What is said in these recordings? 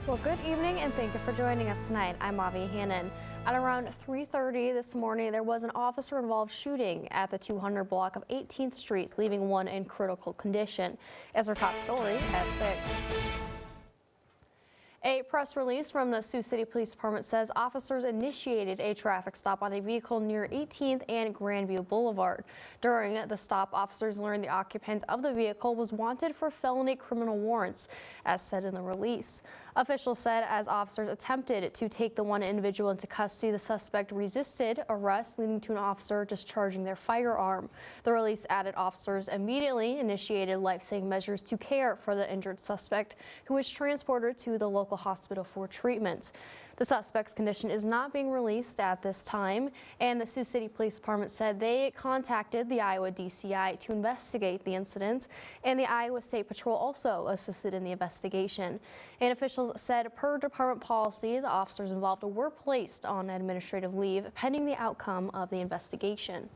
Well, good evening and thank you for joining us tonight. I'm Avi Hannon. At around 3:30 this morning, there was an officer-involved shooting at the 200 block of 18th Street, leaving one in critical condition. As our top story at 6. A press release from the Sioux City Police Department says officers initiated a traffic stop on a vehicle near 18th and Grandview Boulevard. During the stop, officers learned the occupant of the vehicle was wanted for felony criminal warrants, as said in the release. Officials said as officers attempted to take the one individual into custody, the suspect resisted arrest, leading to an officer discharging their firearm. The release added officers immediately initiated life-saving measures to care for the injured suspect, who was transported to the local hospital for treatment. The suspect's condition is not being released at this time, and the Sioux City Police Department said they contacted the Iowa DCI to investigate the incident, and the Iowa State Patrol also assisted in the investigation. And officials said per department policy, the officers involved were placed on administrative leave pending the outcome of the investigation.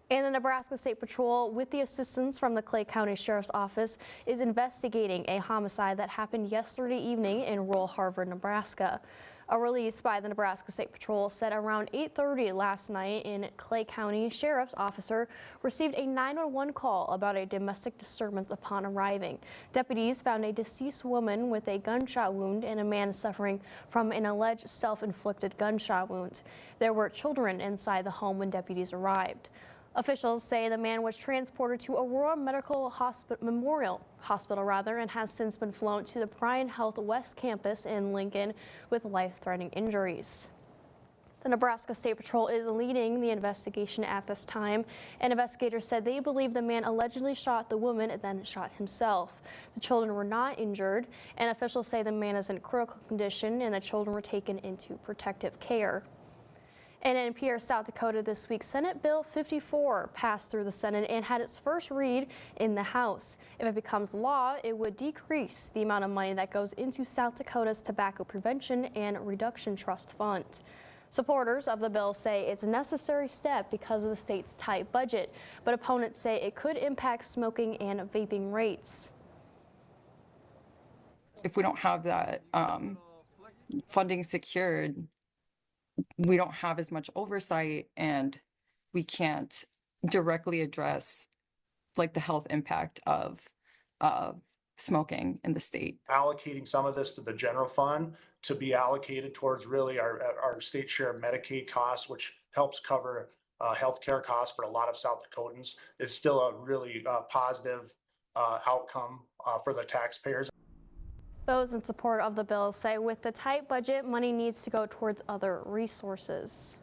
And the Nebraska State Patrol, with the assistance from the Clay County Sheriff's Office, is investigating a homicide that happened yesterday evening in rural Harvard, Nebraska. A release by the Nebraska State Patrol said around 8:30 last night in Clay County, Sheriff's officer received a 911 call about a domestic disturbance upon arriving. Deputies found a deceased woman with a gunshot wound and a man suffering from an alleged self-inflicted gunshot wound. There were children inside the home when deputies arrived. Officials say the man was transported to Aurora Memorial Hospital and has since been flown to the Bryan Health West Campus in Lincoln with life-threatening injuries. The Nebraska State Patrol is leading the investigation at this time, and investigators said they believe the man allegedly shot the woman and then shot himself. The children were not injured, and officials say the man is in critical condition and the children were taken into protective care. And in Pierre, South Dakota this week, Senate Bill 54 passed through the Senate and had its first read in the House. If it becomes law, it would decrease the amount of money that goes into South Dakota's Tobacco Prevention and Reduction Trust Fund. Supporters of the bill say it's a necessary step because of the state's tight budget, but opponents say it could impact smoking and vaping rates. If we don't have that funding secured, we don't have as much oversight and we can't directly address like the health impact of smoking in the state. Allocating some of this to the general fund to be allocated towards really our state share of Medicaid costs, which helps cover healthcare costs for a lot of South Dakotans, is still a really positive outcome for the taxpayers. Those in support of the bill say with the tight budget, money needs to go towards other resources.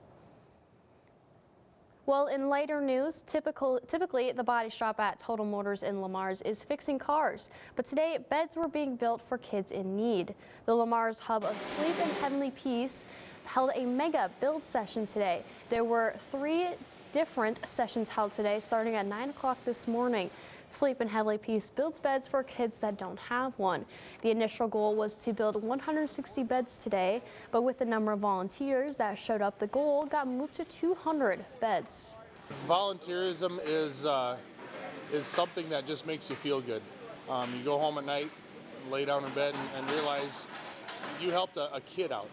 Well, in lighter news, typically the body shop at Total Motors in Lamar's is fixing cars, but today beds were being built for kids in need. The Lamar's hub of sleep and heavenly peace held a mega build session today. There were 3 different sessions held today, starting at 9 o'clock this morning. Sleep and Heavenly Peace builds beds for kids that don't have one. The initial goal was to build 160 beds today, but with the number of volunteers that showed up, the goal got moved to 200 beds. Volunteerism is something that just makes you feel good. You go home at night, lay down in bed, and realize you helped a kid out.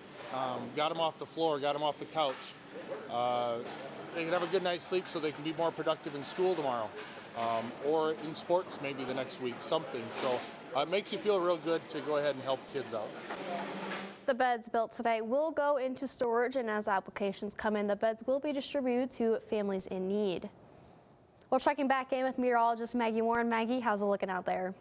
Got them off the floor, got them off the couch. They can have a good night's sleep so they can be more productive in school tomorrow. Or in sports maybe the next week, something. So it makes you feel real good to go ahead and help kids out. The beds built today will go into storage, and as applications come in, the beds will be distributed to families in need. Well, checking back in with meteorologist Maggie Warren. Maggie, how's it looking out there?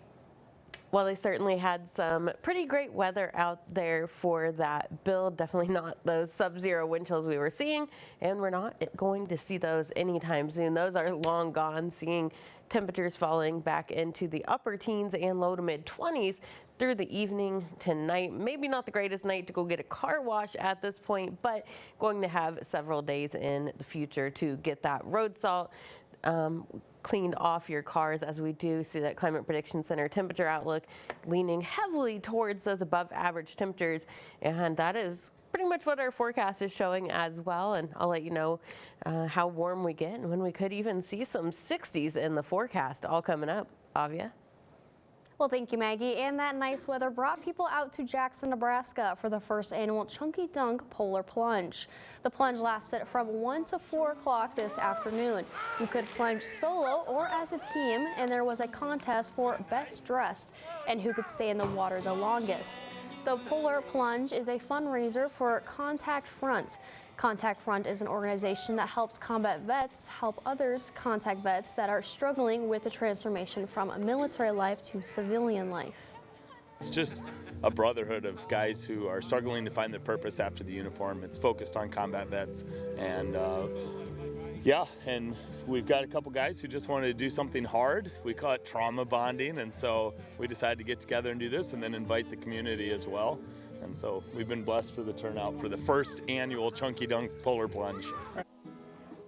Well, they certainly had some pretty great weather out there for that build. Definitely not those sub-zero wind chills we were seeing, and we're not going to see those anytime soon. Those are long gone, seeing temperatures falling back into the upper teens and low to mid 20s through the evening tonight. Maybe not the greatest night to go get a car wash at this point, but going to have several days in the future to get that road salt cleaned off your cars, as we do see that Climate Prediction Center temperature outlook leaning heavily towards those above average temperatures, and that is pretty much what our forecast is showing as well. And I'll let you know how warm we get and when we could even see some 60s in the forecast all coming up. Avia? Well, thank you, Maggie. And that nice weather brought people out to Jackson, Nebraska for the first annual Chunky Dunk Polar Plunge. The plunge lasted from 1 to 4 o'clock this afternoon. You could plunge solo or as a team, and there was a contest for best dressed and who could stay in the water the longest. The Polar Plunge is a fundraiser for Contact Front. Contact Front is an organization that helps combat vets help others contact vets that are struggling with the transformation from military life to civilian life. It's just a brotherhood of guys who are struggling to find their purpose after the uniform. It's focused on combat vets, and and we've got a couple guys who just wanted to do something hard. We call it trauma bonding, and so we decided to get together and do this and then invite the community as well. And so we've been blessed for the turnout for the first annual Chunky Dunk Polar Plunge.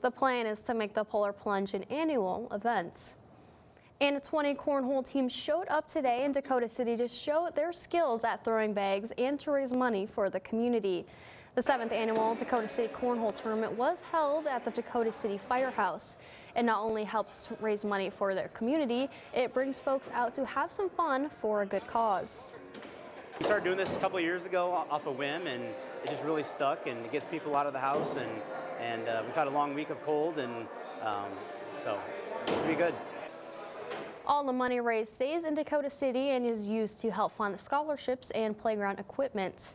The plan is to make the Polar Plunge an annual event. And 20 cornhole teams showed up today in Dakota City to show their skills at throwing bags and to raise money for the community. The 7th annual Dakota City Cornhole Tournament was held at the Dakota City Firehouse. It not only helps raise money for their community, it brings folks out to have some fun for a good cause. We started doing this a couple of years ago off a whim, and it just really stuck, and it gets people out of the house, and we've had a long week of cold, and so it should be good. All the money raised stays in Dakota City and is used to help fund scholarships and playground equipment.